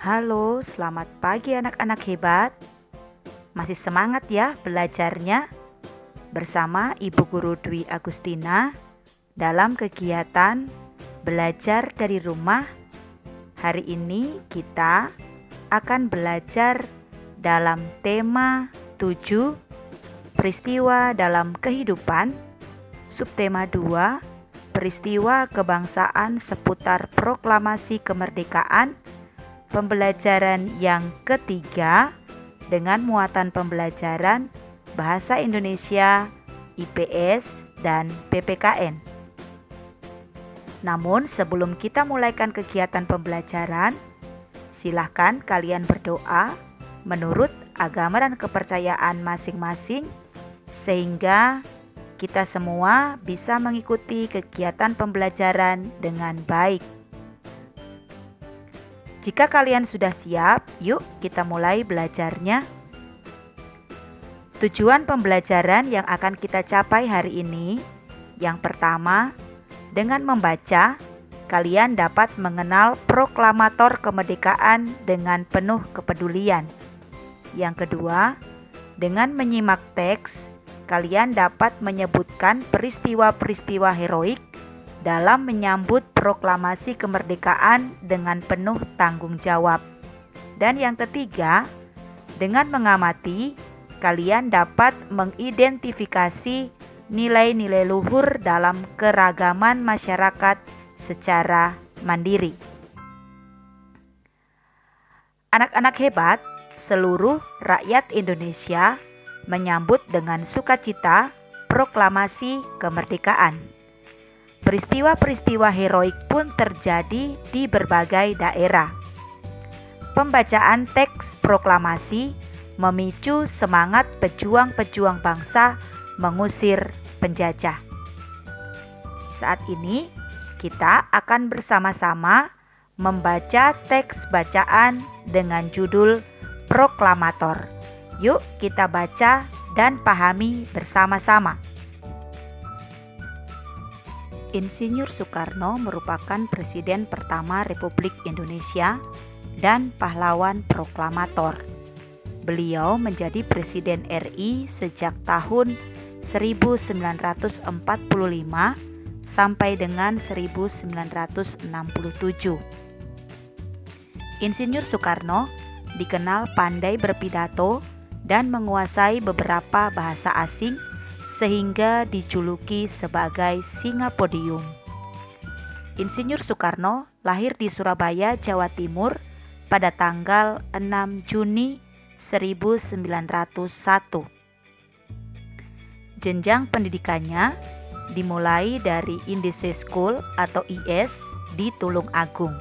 Halo, selamat pagi anak-anak hebat. Masih semangat ya belajarnya? Bersama Ibu Guru Dwi Agustina dalam kegiatan belajar dari rumah. Hari ini kita akan belajar dalam tema 7 peristiwa dalam kehidupan, subtema 2 peristiwa kebangsaan seputar proklamasi kemerdekaan. Pembelajaran yang ketiga dengan muatan pembelajaran Bahasa Indonesia, IPS, dan PPKN. Namun sebelum kita mulaikan kegiatan pembelajaran, silahkan kalian berdoa menurut agama dan kepercayaan masing-masing sehingga kita semua bisa mengikuti kegiatan pembelajaran dengan baik. Jika kalian sudah siap, yuk kita mulai belajarnya. Tujuan pembelajaran yang akan kita capai hari ini, yang pertama, dengan membaca, kalian dapat mengenal proklamator kemerdekaan dengan penuh kepedulian. Yang kedua, dengan menyimak teks, kalian dapat menyebutkan peristiwa-peristiwa heroik dalam menyambut proklamasi kemerdekaan dengan penuh tanggung jawab. Dan yang ketiga, dengan mengamati, kalian dapat mengidentifikasi nilai-nilai luhur dalam keragaman masyarakat secara mandiri. Anak-anak hebat, seluruh rakyat Indonesia menyambut dengan sukacita proklamasi kemerdekaan. Peristiwa-peristiwa heroik pun terjadi di berbagai daerah. Pembacaan teks proklamasi memicu semangat pejuang-pejuang bangsa mengusir penjajah. Saat ini kita akan bersama-sama membaca teks bacaan dengan judul Proklamator. Yuk kita baca dan pahami bersama-sama. Insinyur Soekarno merupakan Presiden pertama Republik Indonesia dan pahlawan proklamator. Beliau menjadi Presiden RI sejak tahun 1945 sampai dengan 1967. Insinyur Soekarno dikenal pandai berpidato dan menguasai beberapa bahasa asing sehingga dijuluki sebagai singa podium. Insinyur Soekarno lahir di Surabaya, Jawa Timur pada tanggal 6 Juni 1901. Jenjang pendidikannya dimulai dari Indese School atau IS di Tulung Agung.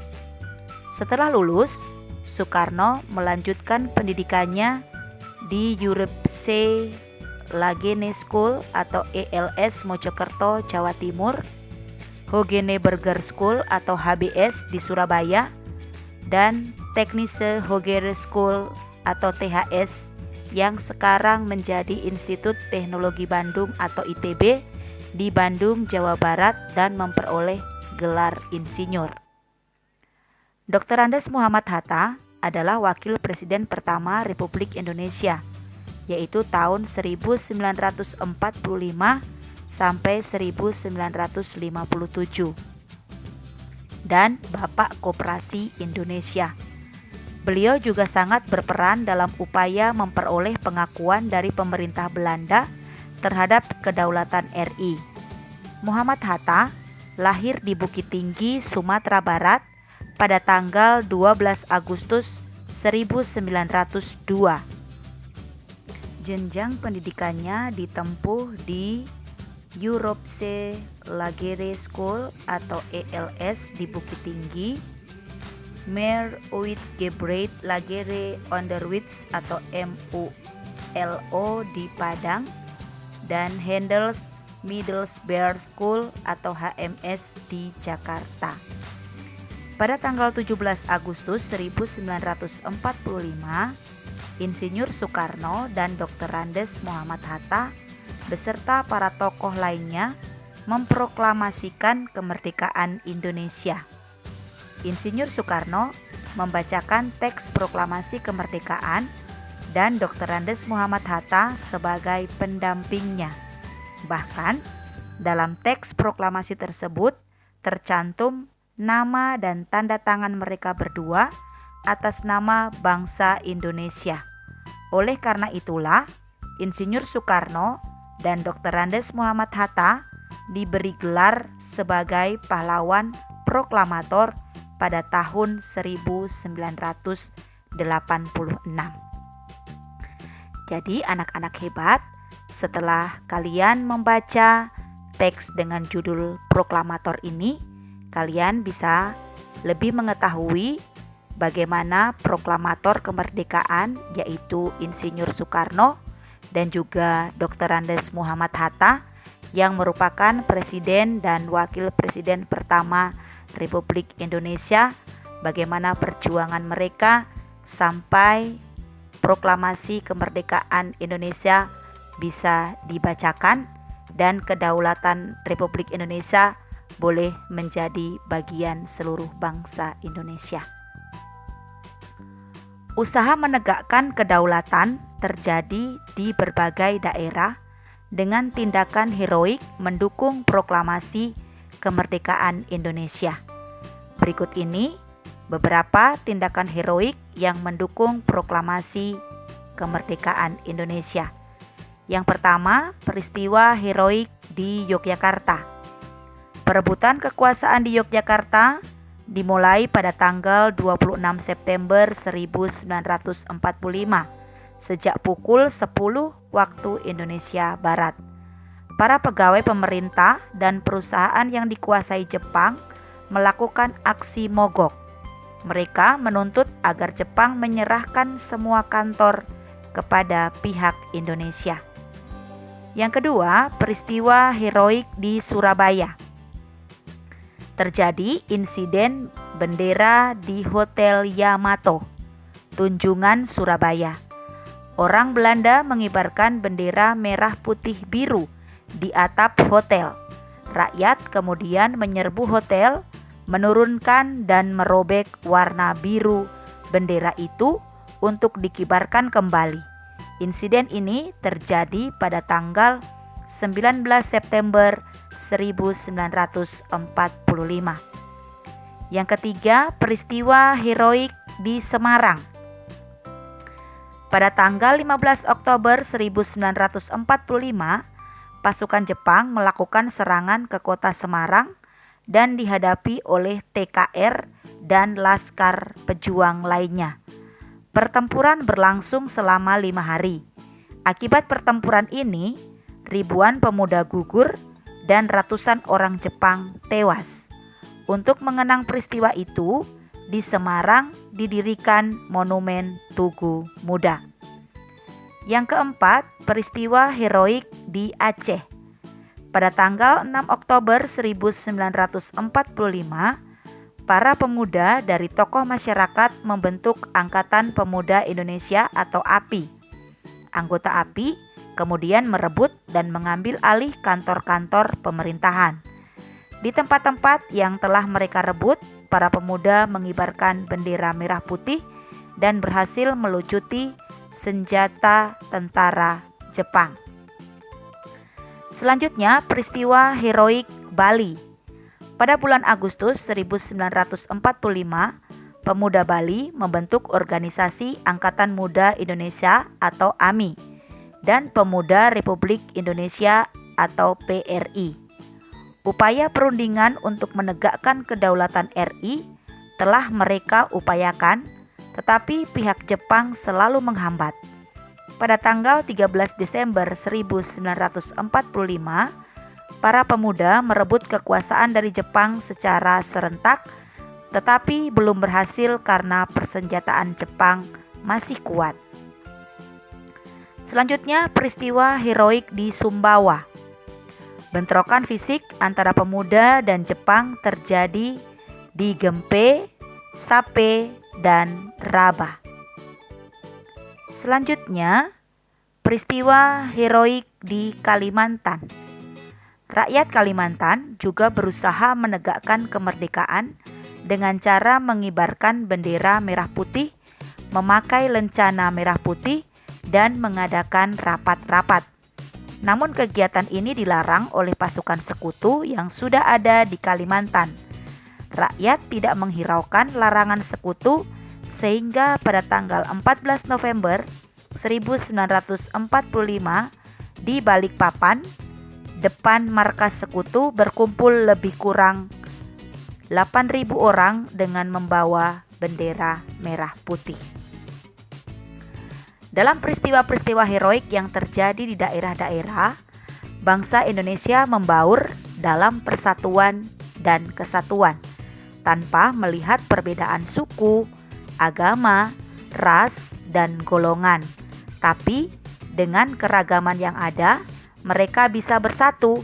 Setelah lulus, Soekarno melanjutkan pendidikannya di Europse Lagene School atau ELS Mojokerto, Jawa Timur, Hogeneberger School atau HBS di Surabaya, dan Technische Hogere School atau THS yang sekarang menjadi Institut Teknologi Bandung atau ITB di Bandung, Jawa Barat dan memperoleh gelar insinyur. Dr. Andes Muhammad Hatta adalah Wakil Presiden pertama Republik Indonesia, yaitu tahun 1945 sampai 1957, dan Bapak Koperasi Indonesia. Beliau juga sangat berperan dalam upaya memperoleh pengakuan dari pemerintah Belanda terhadap kedaulatan RI. Muhammad Hatta lahir di Bukit Tinggi, Sumatera Barat pada tanggal 12 Agustus 1902. Jenjang pendidikannya ditempuh di Europse Lagere School atau ELS di Bukit Tinggi, Meerwijtgebreit Lagere Onderwijs atau MULO di Padang, dan Hendels Middelsberg School atau HMS di Jakarta. Pada tanggal 17 Agustus 1945, Insinyur Soekarno dan Dr. Andes Muhammad Hatta beserta para tokoh lainnya memproklamasikan kemerdekaan Indonesia. Insinyur Soekarno membacakan teks proklamasi kemerdekaan dan Dr. Andes Muhammad Hatta sebagai pendampingnya. Bahkan, dalam teks proklamasi tersebut tercantum nama dan tanda tangan mereka berdua atas nama bangsa Indonesia. Oleh karena itulah, Insinyur Soekarno dan Dr. Andes Muhammad Hatta diberi gelar sebagai pahlawan proklamator pada tahun 1986. Jadi anak-anak hebat, setelah kalian membaca teks dengan judul proklamator ini, kalian bisa lebih mengetahui bagaimana proklamator kemerdekaan yaitu Insinyur Soekarno dan juga Dr. Andes Muhammad Hatta yang merupakan presiden dan wakil presiden pertama Republik Indonesia, bagaimana perjuangan mereka sampai proklamasi kemerdekaan Indonesia bisa dibacakan dan kedaulatan Republik Indonesia boleh menjadi bagian seluruh bangsa Indonesia. Usaha menegakkan kedaulatan terjadi di berbagai daerah dengan tindakan heroik mendukung proklamasi kemerdekaan Indonesia. Berikut ini beberapa tindakan heroik yang mendukung proklamasi kemerdekaan Indonesia. Yang pertama, peristiwa heroik di Yogyakarta. Perebutan kekuasaan di Yogyakarta dimulai pada tanggal 26 September 1945 sejak pukul 10 waktu Indonesia Barat. Para pegawai pemerintah dan perusahaan yang dikuasai Jepang melakukan aksi mogok. Mereka menuntut agar Jepang menyerahkan semua kantor kepada pihak Indonesia. Yang kedua, peristiwa heroik di Surabaya. Terjadi insiden bendera di Hotel Yamato, Tunjungan, Surabaya. Orang Belanda mengibarkan bendera merah putih biru di atap hotel. Rakyat kemudian menyerbu hotel, menurunkan dan merobek warna biru bendera itu untuk dikibarkan kembali. Insiden ini terjadi pada tanggal 19 September 1945. Yang ketiga, peristiwa heroik di Semarang. Pada tanggal 15 Oktober 1945, pasukan Jepang melakukan serangan ke kota Semarang dan dihadapi oleh TKR dan Laskar Pejuang lainnya. Pertempuran berlangsung selama 5 hari. Akibat pertempuran ini, ribuan pemuda gugur dan ratusan orang Jepang tewas. Untuk mengenang peristiwa itu, di Semarang didirikan Monumen Tugu Muda. Yang keempat, peristiwa heroik di Aceh. Pada tanggal 6 Oktober 1945, para pemuda dari tokoh masyarakat membentuk Angkatan Pemuda Indonesia atau API. Anggota API kemudian merebut dan mengambil alih kantor-kantor pemerintahan. Di tempat-tempat yang telah mereka rebut, para pemuda mengibarkan bendera merah putih dan berhasil melucuti senjata tentara Jepang. Selanjutnya, peristiwa heroik Bali. Pada bulan Agustus 1945, pemuda Bali membentuk organisasi Angkatan Muda Indonesia atau AMI dan Pemuda Republik Indonesia atau PRI. Upaya perundingan untuk menegakkan kedaulatan RI telah mereka upayakan, tetapi pihak Jepang selalu menghambat. Pada tanggal 13 Desember 1945, para pemuda merebut kekuasaan dari Jepang secara serentak, tetapi belum berhasil karena persenjataan Jepang masih kuat. Selanjutnya, peristiwa heroik di Sumbawa. Bentrokan fisik antara pemuda dan Jepang terjadi di Gempe, Sape, dan Rabah. Selanjutnya, peristiwa heroik di Kalimantan. Rakyat Kalimantan juga berusaha menegakkan kemerdekaan dengan cara mengibarkan bendera merah putih, memakai lencana merah putih, dan mengadakan rapat-rapat. Namun kegiatan ini dilarang oleh pasukan sekutu yang sudah ada di Kalimantan. Rakyat tidak menghiraukan larangan sekutu sehingga pada tanggal 14 November 1945 di Balikpapan, depan markas sekutu berkumpul lebih kurang 8.000 orang dengan membawa bendera merah putih. Dalam peristiwa-peristiwa heroik yang terjadi di daerah-daerah, bangsa Indonesia membaur dalam persatuan dan kesatuan tanpa melihat perbedaan suku, agama, ras, dan golongan. Tapi dengan keragaman yang ada, mereka bisa bersatu.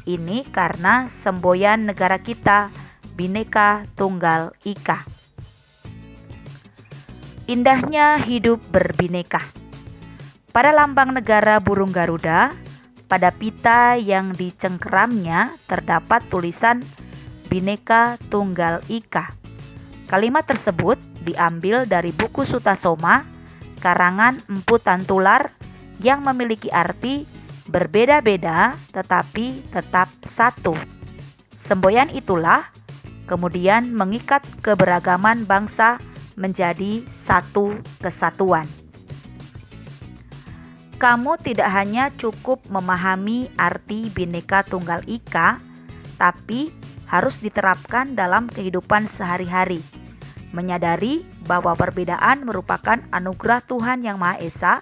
Ini karena semboyan negara kita, Bhinneka Tunggal Ika. Indahnya hidup berbineka. Pada lambang negara burung Garuda, pada pita yang dicengkeramnya terdapat tulisan Bhinneka Tunggal Ika. Kalimat tersebut diambil dari buku Sutasoma, karangan Empu Tantular, yang memiliki arti berbeda-beda tetapi tetap satu. Semboyan itulah kemudian mengikat keberagaman bangsa menjadi satu kesatuan. Kamu tidak hanya cukup memahami arti Bhinneka Tunggal Ika, tapi harus diterapkan dalam kehidupan sehari-hari. Menyadari bahwa perbedaan merupakan anugerah Tuhan Yang Maha Esa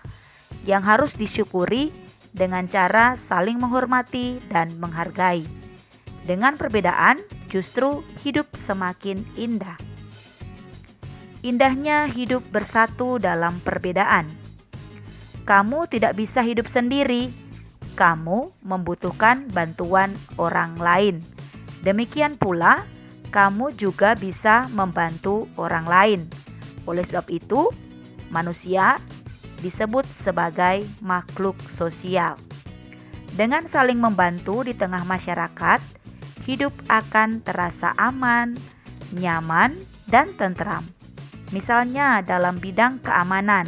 yang harus disyukuri dengan cara saling menghormati dan menghargai. Dengan perbedaan, justru hidup semakin indah. Indahnya hidup bersatu dalam perbedaan. Kamu tidak bisa hidup sendiri. Kamu membutuhkan bantuan orang lain. Demikian pula, kamu juga bisa membantu orang lain. Oleh sebab itu, manusia disebut sebagai makhluk sosial. Dengan saling membantu di tengah masyarakat, hidup akan terasa aman, nyaman, dan tentram. Misalnya dalam bidang keamanan,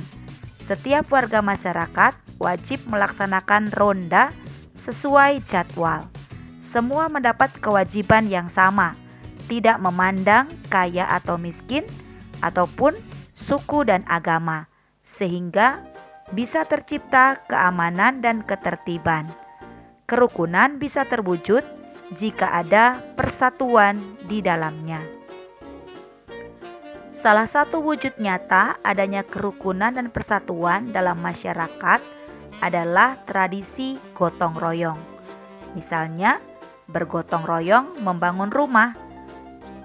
setiap warga masyarakat wajib melaksanakan ronda sesuai jadwal. Semua mendapat kewajiban yang sama, tidak memandang kaya atau miskin, ataupun suku dan agama, sehingga bisa tercipta keamanan dan ketertiban. Kerukunan bisa terwujud jika ada persatuan di dalamnya. Salah satu wujud nyata adanya kerukunan dan persatuan dalam masyarakat adalah tradisi gotong royong. Misalnya, bergotong royong membangun rumah,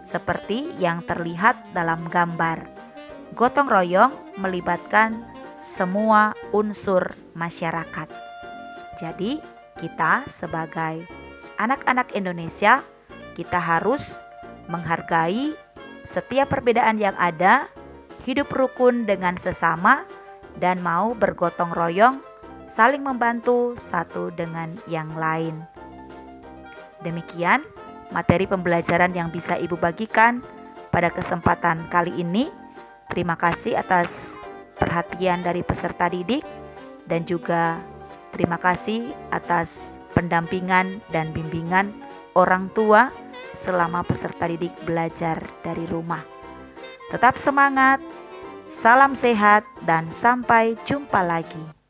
seperti yang terlihat dalam gambar. Gotong royong melibatkan semua unsur masyarakat. Jadi, kita sebagai anak-anak Indonesia, kita harus menghargai setiap perbedaan yang ada, hidup rukun dengan sesama, dan mau bergotong royong, saling membantu satu dengan yang lain. Demikian materi pembelajaran yang bisa Ibu bagikan pada kesempatan kali ini. Terima kasih atas perhatian dari peserta didik, dan juga terima kasih atas pendampingan dan bimbingan orang tua selama peserta didik belajar dari rumah. Tetap semangat, salam sehat, dan sampai jumpa lagi.